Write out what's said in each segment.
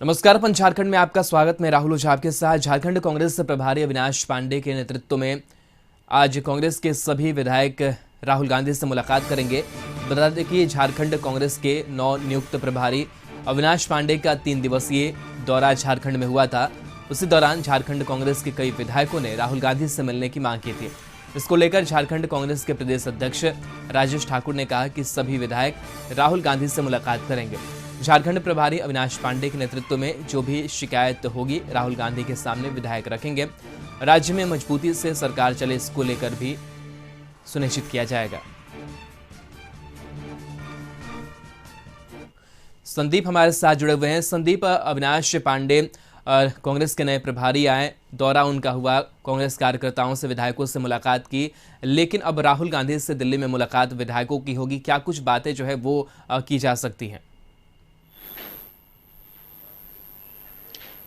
नमस्कार। अपन झारखंड में आपका स्वागत। मैं राहुल ओझा आपके साथ। झारखंड कांग्रेस प्रभारी अविनाश पांडे के नेतृत्व में आज कांग्रेस के सभी विधायक राहुल गांधी से मुलाकात करेंगे। बता दें कि झारखंड कांग्रेस के नव नियुक्त प्रभारी अविनाश पांडे का 3 दिवसीय दौरा झारखंड में हुआ था। उसी दौरान झारखंड कांग्रेस के कई विधायकों ने राहुल गांधी से मिलने की मांग की थी। इसको लेकर झारखंड कांग्रेस के प्रदेश अध्यक्ष राजेश ठाकुर ने कहा कि सभी विधायक राहुल गांधी से मुलाकात करेंगे। झारखंड प्रभारी अविनाश पांडे के नेतृत्व में जो भी शिकायत होगी राहुल गांधी के सामने विधायक रखेंगे। राज्य में मजबूती से सरकार चले, इसको लेकर भी सुनिश्चित किया जाएगा। संदीप हमारे साथ जुड़े हुए हैं। संदीप, अविनाश पांडे कांग्रेस के नए प्रभारी आए, दौरा उनका हुआ, कांग्रेस कार्यकर्ताओं से विधायकों से मुलाकात की, लेकिन अब राहुल गांधी से दिल्ली में मुलाकात विधायकों की होगी। क्या कुछ बातें जो है वो की जा सकती हैं?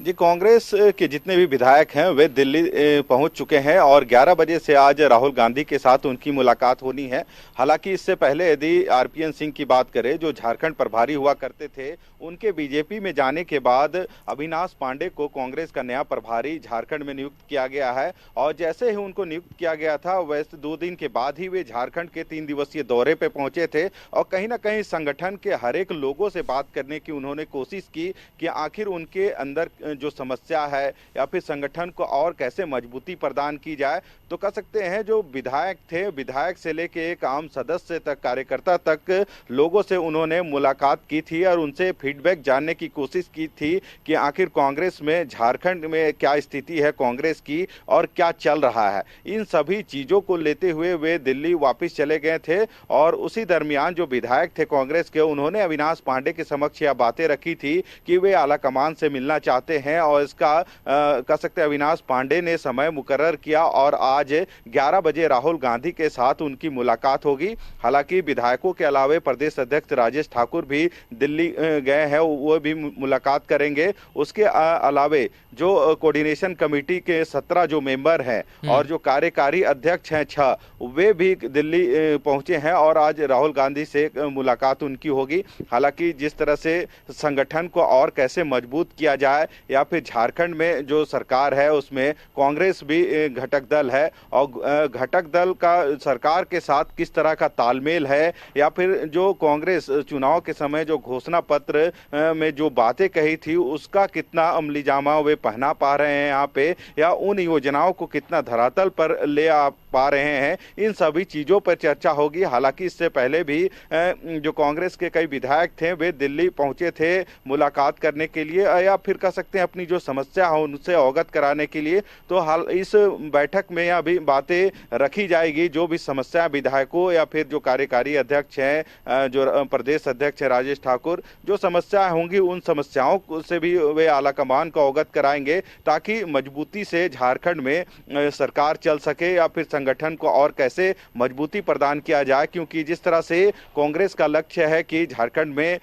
जी, कांग्रेस के जितने भी विधायक हैं वे दिल्ली पहुंच चुके हैं और 11 बजे से आज राहुल गांधी के साथ उनकी मुलाकात होनी है। हालांकि इससे पहले यदि आरपीएन सिंह की बात करें, जो झारखंड प्रभारी हुआ करते थे, उनके बीजेपी में जाने के बाद अविनाश पांडे को कांग्रेस का नया प्रभारी झारखंड में नियुक्त किया गया है। और जैसे ही उनको नियुक्त किया गया था, वैसे 2 दिन के बाद ही वे झारखंड के 3 दिवसीय दौरे पे पहुंचे थे और कहीं ना कहीं संगठन के हर एक लोगों से बात करने की उन्होंने कोशिश की कि आखिर उनके अंदर जो समस्या है या फिर संगठन को और कैसे मजबूती प्रदान की जाए। तो कह सकते हैं जो विधायक थे, विधायक से लेके एक आम सदस्य तक, कार्यकर्ता तक, लोगों से उन्होंने मुलाकात की थी और उनसे फीडबैक जानने की कोशिश की थी कि आखिर कांग्रेस में, झारखंड में क्या स्थिति है कांग्रेस की और क्या चल रहा है। इन सभी चीज़ों को लेते हुए वे दिल्ली वापस चले गए थे और उसी दरमियान जो विधायक थे कांग्रेस के, उन्होंने अविनाश पांडे के समक्ष यह बातें रखी थी कि वे आलाकमान से मिलना चाहते हैं और इसका कह सकते हैं अविनाश पांडे ने समय मुकर्रर किया और आज 11 बजे राहुल गांधी के साथ उनकी मुलाकात होगी। हालांकि विधायकों के अलावे प्रदेश अध्यक्ष राजेश ठाकुर भी दिल्ली गए हैं, वो भी मुलाकात करेंगे। उसके अलावे जो कोऑर्डिनेशन कमेटी के 17 जो मेंबर हैं और जो कार्यकारी अध्यक्ष हैं 6, वे भी दिल्ली पहुंचे हैं और आज राहुल गांधी से मुलाकात उनकी होगी। हालांकि जिस तरह से संगठन को और कैसे मजबूत किया जाए या फिर झारखंड में जो सरकार है उसमें कांग्रेस भी घटक दल है और घटक दल का सरकार के साथ किस तरह का तालमेल है, या फिर जो कांग्रेस चुनाव के समय जो घोषणा पत्र में जो बातें कही थी उसका कितना अमलीजामा वे पहना पा रहे हैं यहाँ पे, या उन योजनाओं को कितना धरातल पर ले आ पा रहे हैं, इन सभी चीज़ों पर चर्चा होगी। हालांकि इससे पहले भी जो कांग्रेस के कई विधायक थे वे दिल्ली पहुंचे थे मुलाकात करने के लिए या फिर कह सकते हैं अपनी जो समस्या हो उनसे अवगत कराने के लिए। तो हाल इस बैठक में यह भी बातें रखी जाएगी, जो भी समस्या विधायकों या फिर जो कार्यकारी अध्यक्ष हैं, जो प्रदेश अध्यक्ष है राजेश ठाकुर, जो समस्याएं होंगी उन समस्याओं से भी वे आलाकमान को अवगत कराएंगे ताकि मजबूती से झारखंड में सरकार चल सके या फिर संगठन को और कैसे मजबूती प्रदान किया जाए। क्योंकि जिस तरह से कांग्रेस का लक्ष्य है कि झारखंड में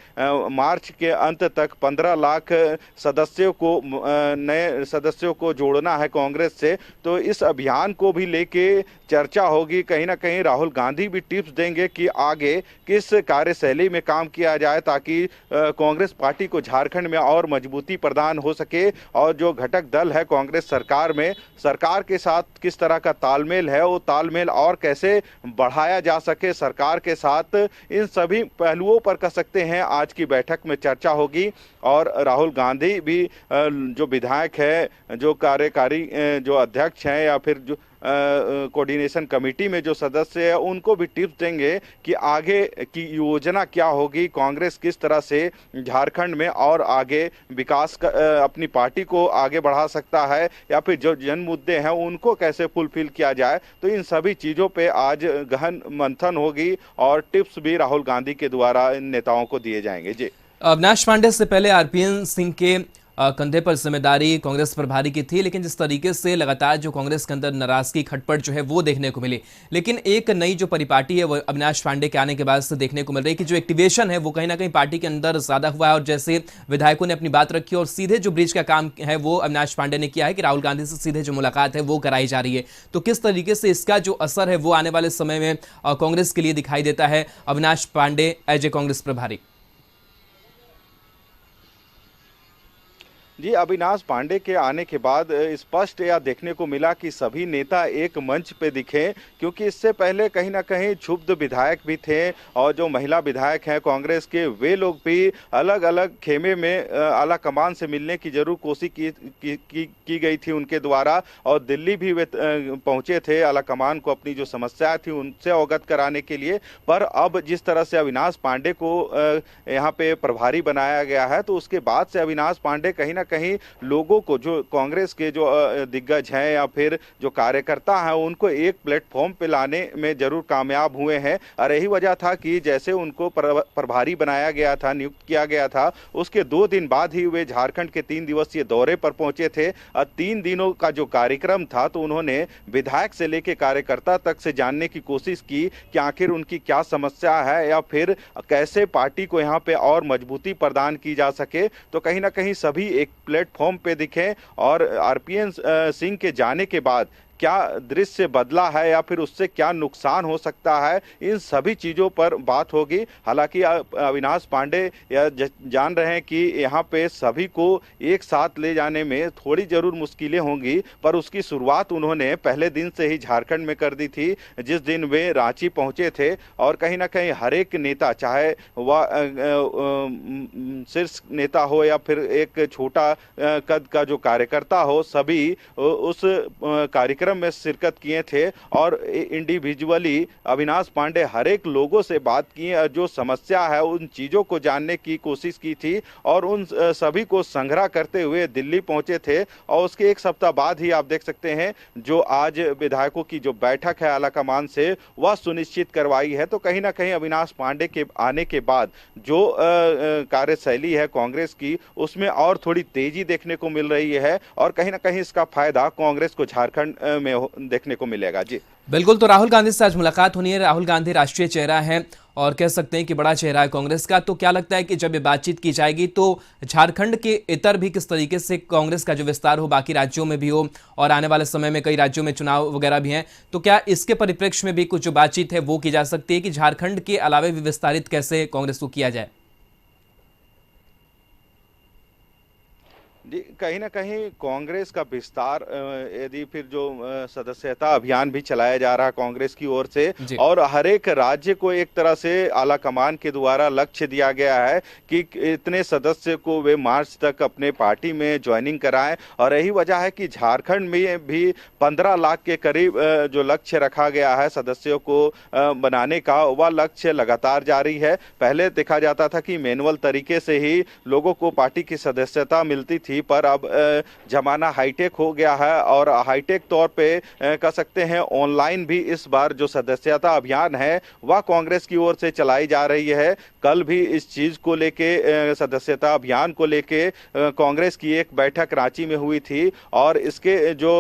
मार्च के अंत तक 15 लाख सदस्यों को, नए सदस्यों को जोड़ना है कांग्रेस से, तो इस अभियान को भी लेके चर्चा होगी। कहीं ना कहीं राहुल गांधी भी टिप्स देंगे कि आगे किस कार्यशैली में काम किया जाए ताकि कांग्रेस पार्टी को झारखंड में और मजबूती प्रदान हो सके और जो घटक दल है कांग्रेस सरकार में, सरकार के साथ किस तरह का तालमेल है, वो तालमेल और कैसे बढ़ाया जा सके सरकार के साथ। इन सभी पहलुओं पर कह सकते हैं आज की बैठक में चर्चा होगी और राहुल गांधी भी जो विधायक है, जो कार्यकारी जो अध्यक्ष हैं या फिर जो कोऑर्डिनेशन कमेटी में जो सदस्य है, उनको भी टिप्स देंगे कि आगे की योजना क्या होगी, कांग्रेस किस तरह से झारखंड में और आगे विकास अपनी पार्टी को आगे बढ़ा सकता है या फिर जो जन मुद्दे हैं उनको कैसे फुलफिल किया जाए। तो इन सभी चीज़ों पे आज गहन मंथन होगी और टिप्स भी राहुल गांधी के द्वारा इन नेताओं को दिए जाएंगे। जी, अविनाश पांडे से पहले आरपीएन सिंह के कंधे पर जिम्मेदारी कांग्रेस प्रभारी की थी, लेकिन जिस तरीके से लगातार जो कांग्रेस के अंदर नाराजगी, खटपट जो है वो देखने को मिली, लेकिन एक नई जो परिपाटी है वो अविनाश पांडे के आने के बाद से देखने को मिल रही है कि जो एक्टिवेशन है वो कहीं ना कहीं पार्टी के अंदर ज्यादा हुआ है। और जैसे विधायकों ने अपनी बात रखी और सीधे जो ब्रिज का काम है वो अविनाश पांडे ने किया है कि राहुल गांधी से सीधे जो मुलाकात है वो कराई जा रही है। तो किस तरीके से इसका जो असर है वो आने वाले समय में कांग्रेस के लिए दिखाई देता है अविनाश पांडे एज ए कांग्रेस प्रभारी? जी, अविनाश पांडे के आने के बाद स्पष्ट या देखने को मिला कि सभी नेता एक मंच पे दिखे, क्योंकि इससे पहले कहीं ना कहीं क्षुब्ध विधायक भी थे और जो महिला विधायक हैं कांग्रेस के, वे लोग भी अलग अलग खेमे में आला कमान से मिलने की जरूर कोशिश की गई थी उनके द्वारा, और दिल्ली भी वे पहुंचे थे आला कमान को अपनी जो समस्याएं थी उनसे अवगत कराने के लिए। पर अब जिस तरह से अविनाश पांडे को यहाँ पे प्रभारी बनाया गया है, तो उसके बाद से अविनाश पांडे कहीं ना कहीं लोगों को, जो कांग्रेस के जो दिग्गज हैं या फिर जो कार्यकर्ता हैं, उनको एक प्लेटफॉर्म पे लाने में जरूर कामयाब हुए हैं। और यही वजह था कि जैसे उनको प्रभारी बनाया गया था, नियुक्त किया गया था, उसके 2 दिन बाद ही वे झारखंड के 3 दिवसीय दौरे पर पहुंचे थे। और 3 दिनों का जो कार्यक्रम था, तो उन्होंने विधायक से लेकर कार्यकर्ता तक से जानने की कोशिश की कि आखिर उनकी क्या समस्या है या फिर कैसे पार्टी को यहाँ पे और मजबूती प्रदान की जा सके। तो कहीं ना कहीं सभी एक प्लेटफॉर्म पे दिखे, और आरपीएन सिंह के जाने के बाद क्या दृश्य बदला है या फिर उससे क्या नुकसान हो सकता है, इन सभी चीज़ों पर बात होगी। हालांकि अविनाश पांडे यह जान रहे हैं कि यहाँ पे सभी को एक साथ ले जाने में थोड़ी जरूर मुश्किलें होंगी, पर उसकी शुरुआत उन्होंने पहले दिन से ही झारखंड में कर दी थी, जिस दिन वे रांची पहुँचे थे। और कहीं ना कहीं हर एक नेता, चाहे वह शीर्ष नेता हो या फिर एक छोटा कद का जो कार्यकर्ता हो, सभी उस कार्यक्रम में शिरकत किए थे और इंडिविजुअली अविनाश पांडे हर एक लोगों से बात की, जो समस्या है उन चीजों को जानने की कोशिश की थी, और उन सभी को संग्रह करते हुए दिल्ली पहुंचे थे। और उसके 1 सप्ताह बाद ही आप देख सकते हैं जो आज विधायकों की जो बैठक है आलाकमान से, वह सुनिश्चित करवाई है। तो कहीं ना कहीं अविनाश पांडे के आने के बाद जो कार्यशैली है कांग्रेस की, उसमें और थोड़ी तेजी देखने को मिल रही है, और कहीं ना कहीं इसका फायदा कांग्रेस को झारखंड में देखने को मिलेगा। जी बिल्कुल, तो राहुल गांधी से आज मुलाकात होनी है। राहुल गांधी राष्ट्रीय चेहरा है और कह सकते हैं कि बड़ा चेहरा है कांग्रेस का। तो क्या लगता है कि जब ये बातचीत की जाएगी तो झारखंड के इतर भी किस तरीके से कांग्रेस का जो विस्तार हो बाकी राज्यों में भी हो, और आने वाले समय में कई राज्यों में चुनाव वगैरह भी हैं, तो क्या इसके परिप्रेक्ष्य में भी कुछ जो बातचीत है वो की जा सकती है कि झारखंड के अलावा भी विस्तारित कैसे कांग्रेस को किया जाए? जी, कहीं ना कहीं कांग्रेस का विस्तार, यदि फिर जो सदस्यता अभियान भी चलाया जा रहा है कांग्रेस की ओर से, और हर एक राज्य को एक तरह से आला कमान के द्वारा लक्ष्य दिया गया है कि इतने सदस्य को वे मार्च तक अपने पार्टी में ज्वाइनिंग कराएं। और यही वजह है कि झारखंड में भी 15 लाख के करीब जो लक्ष्य रखा गया है सदस्यों को बनाने का, वह लक्ष्य लगातार जारी है। पहले देखा जाता था कि मैनुअल तरीके से ही लोगों को पार्टी की सदस्यता मिलती थी, पर अब जमाना हाईटेक हो गया है, और हाईटेक तौर पे कह सकते हैं ऑनलाइन भी इस बार जो सदस्यता अभियान है वह कांग्रेस की ओर से चलाई जा रही है। कल भी इस चीज को लेके, सदस्यता अभियान को लेके कांग्रेस की एक बैठक रांची में हुई थी, और इसके जो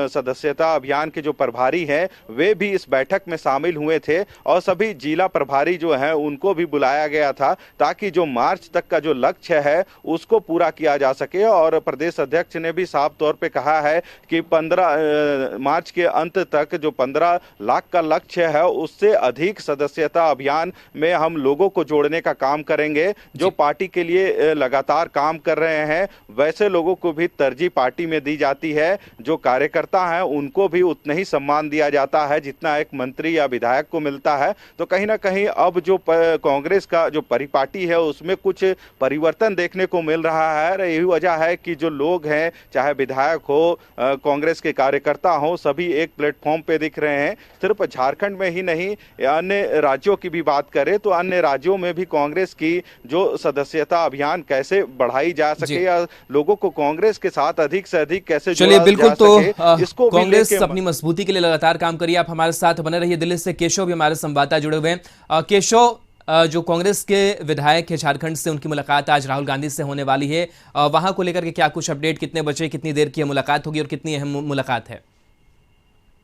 सदस्यता अभियान के जो प्रभारी हैं वे भी इस बैठक में शामिल हुए थे, और सभी जिला प्रभारी जो हैं उनको भी बुलाया गया था, ताकि जो मार्च तक का जो लक्ष्य है उसको पूरा किया जा सके। और प्रदेश अध्यक्ष ने भी साफ तौर पे कहा है कि 15 मार्च के अंत तक जो 15 लाख का लक्ष्य है उससे अधिक सदस्यता अभियान में हम लोगों को जोड़ने का काम करेंगे। जो पार्टी के लिए लगातार काम कर रहे हैं वैसे लोगों को भी तरजीह पार्टी में दी जाती है। जो कार्यकर्ता हैं उनको भी उतना ही सम्मान दिया जाता है जितना एक मंत्री या विधायक को मिलता है। तो कहीं ना कहीं अब जो कांग्रेस का जो परिपाटी है उसमें कुछ परिवर्तन देखने को मिल रहा है। यही वजह है कि जो लोग हैं, चाहे विधायक हो, कांग्रेस के कार्यकर्ता हो, सभी एक प्लेटफॉर्म पे दिख रहे हैं। सिर्फ झारखंड में ही नहीं, अन्य राज्यों की भी बात करें तो अन्य राज्यों में भी कांग्रेस की जो सदस्यता अभियान कैसे बढ़ाई जा सके या लोगों को कांग्रेस के साथ अधिक से अधिक कैसे चलिए बिल्कुल, तो इसको कांग्रेस अपनी मजबूती के लिए लगातार काम करिए। आप हमारे साथ बने रहिए। दिल्ली से केशव भी हमारे संवाददाता जुड़े हुए हैं। केशव, जो कांग्रेस के विधायक है झारखंड से, उनकी मुलाकात आज राहुल गांधी से होने वाली है, वहां को लेकर के क्या कुछ अपडेट, कितने बजे, कितनी देर की मुलाकात होगी और कितनी अहम मुलाकात है?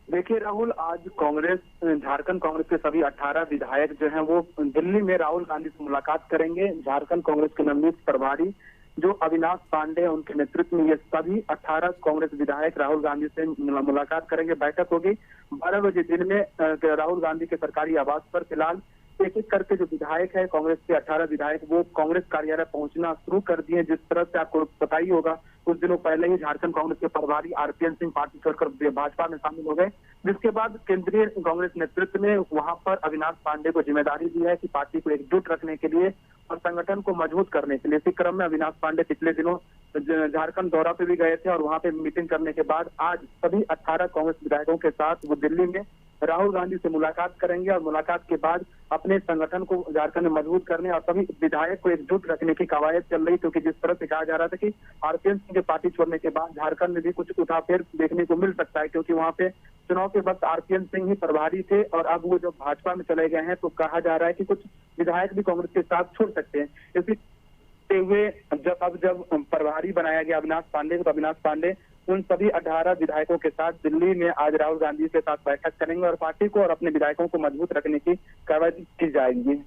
देखिए राहुल, आज कांग्रेस, झारखंड कांग्रेस के सभी 18 विधायक जो हैं वो दिल्ली में राहुल गांधी से मुलाकात करेंगे। झारखंड कांग्रेस के नवनियुक्त प्रभारी जो अविनाश पांडे, उनके नेतृत्व में ये सभी 18 कांग्रेस विधायक राहुल गांधी से मुलाकात करेंगे। बैठक होगी 12 बजे दिन में राहुल गांधी के सरकारी आवास पर। फिलहाल एक एक करके जो विधायक है, कांग्रेस के 18 विधायक, वो कांग्रेस कार्यालय पहुंचना शुरू कर दिए। जिस तरह से आपको पता ही होगा, कुछ दिनों पहले ही झारखंड कांग्रेस के प्रभारी आरपीएन सिंह पार्टी छोड़कर भाजपा में शामिल हो गए, जिसके बाद केंद्रीय कांग्रेस नेतृत्व ने वहां पर अविनाश पांडे को जिम्मेदारी दी है कि पार्टी को एकजुट रखने के लिए और संगठन को मजबूत करने के लिए। इसी क्रम में अविनाश पांडे पिछले दिनों झारखंड दौरा पे भी गए थे और वहां पे मीटिंग करने के बाद आज सभी 18 कांग्रेस विधायकों के साथ वो दिल्ली में राहुल गांधी से मुलाकात करेंगे और मुलाकात के बाद अपने संगठन को झारखंड में मजबूत करने और सभी विधायक को एकजुट रखने की कवायद चल रही, क्योंकि जिस तरह से कहा जा रहा था कि आरपीएन सिंह के पार्टी छोड़ने के बाद झारखंड में भी कुछ उठाफेर देखने को मिल सकता है, क्योंकि वहां पे चुनाव के वक्त आरपीएन सिंह ही प्रभारी थे और अब वो जब भाजपा में चले गए हैं तो कहा जा रहा है कि कुछ विधायक भी कांग्रेस के साथ छोड़ सकते हैं। इसी हुए जब प्रभारी बनाया गया अविनाश पांडे को, तो अविनाश पांडे उन सभी 18 विधायकों के साथ दिल्ली में आज राहुल गांधी के साथ बैठक करेंगे और पार्टी को और अपने विधायकों को मजबूत रखने की कार्रवाई की जाएगी।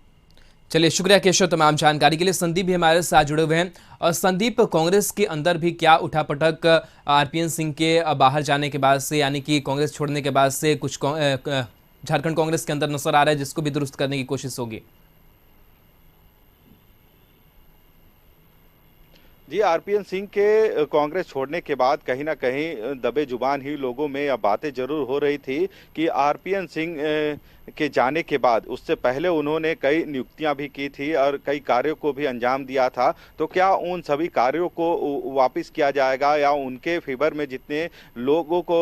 चलिए, शुक्रिया केशव तमाम जानकारी के लिए। संदीप भी हमारे साथ जुड़े हुए हैं। और संदीप, कांग्रेस के अंदर भी क्या उठापटक आरपीएन सिंह के बाहर जाने के बाद से, यानी कि कांग्रेस छोड़ने के बाद से कुछ झारखंड कांग्रेस के अंदर नजर आ रहा है, जिसको भी दुरुस्त करने की कोशिश होगी? जी, आरपीएन सिंह के कांग्रेस छोड़ने के बाद कहीं ना कहीं दबे जुबान ही लोगों में यह बातें जरूर हो रही थी कि आरपीएन सिंह के जाने के बाद, उससे पहले उन्होंने कई नियुक्तियां भी की थी और कई कार्यों को भी अंजाम दिया था, तो क्या उन सभी कार्यों को वापस किया जाएगा या उनके फेवर में जितने लोगों को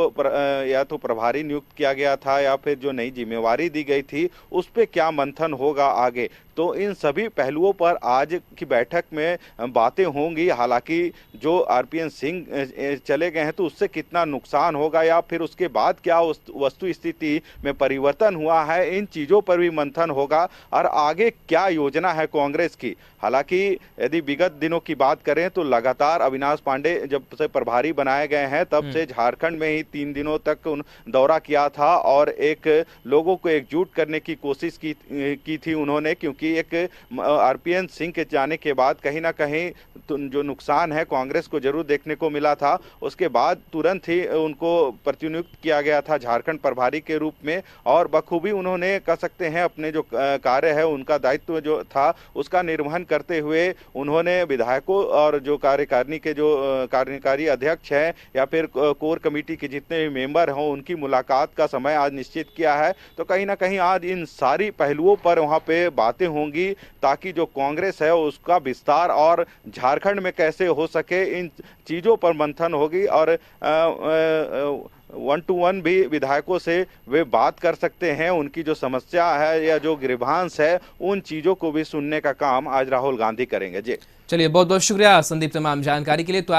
या तो प्रभारी नियुक्त किया गया था या फिर जो नई जिम्मेवारी दी गई थी उस पर क्या मंथन होगा आगे? तो इन सभी पहलुओं पर आज की बैठक में बातें होंगी। हालांकि जो आरपीएन सिंह चले गए हैं तो उससे कितना नुकसान होगा या फिर उसके बाद क्या वस्तु स्थिति में परिवर्तन हुआ है, इन चीज़ों पर भी मंथन होगा और आगे क्या योजना है कांग्रेस की। हालांकि यदि विगत दिनों की बात करें तो लगातार अविनाश पांडे जब से प्रभारी बनाए गए हैं तब से झारखंड में ही 3 दिनों तक दौरा किया था और एक लोगों को एकजुट करने की कोशिश की थी उन्होंने, क्योंकि एक आरपीएन सिंह के जाने के बाद कहीं ना कहीं जो नुकसान है कांग्रेस को जरूर देखने को मिला था। उसके बाद तुरंत ही उनको प्रतिनियुक्त किया गया था झारखंड प्रभारी के रूप में और बखूबी उन्होंने कह सकते हैं अपने जो कार्य है, उनका दायित्व जो था उसका निर्वहन करते हुए उन्होंने विधायकों और जो कार्यकारिणी के जो कार्यकारी अध्यक्ष हैं या फिर कोर कमेटी के जितने भी मेंबर हों उनकी मुलाकात का समय आज निश्चित किया है। तो कहीं ना कहीं आज इन सारी पहलुओं पर वहां पे बातें होंगी ताकि जो कांग्रेस है उसका विस्तार और झारखंड में कैसे हो सके, इन चीज़ों पर मंथन होगी और 1-to-1 भी विधायकों से वे बात कर सकते हैं। उनकी जो समस्या है या जो ग्रीवांस है उन चीज़ों को भी सुनने का काम आज राहुल गांधी करेंगे। जी चलिए, बहुत बहुत शुक्रिया संदीप तमाम जानकारी के लिए। तो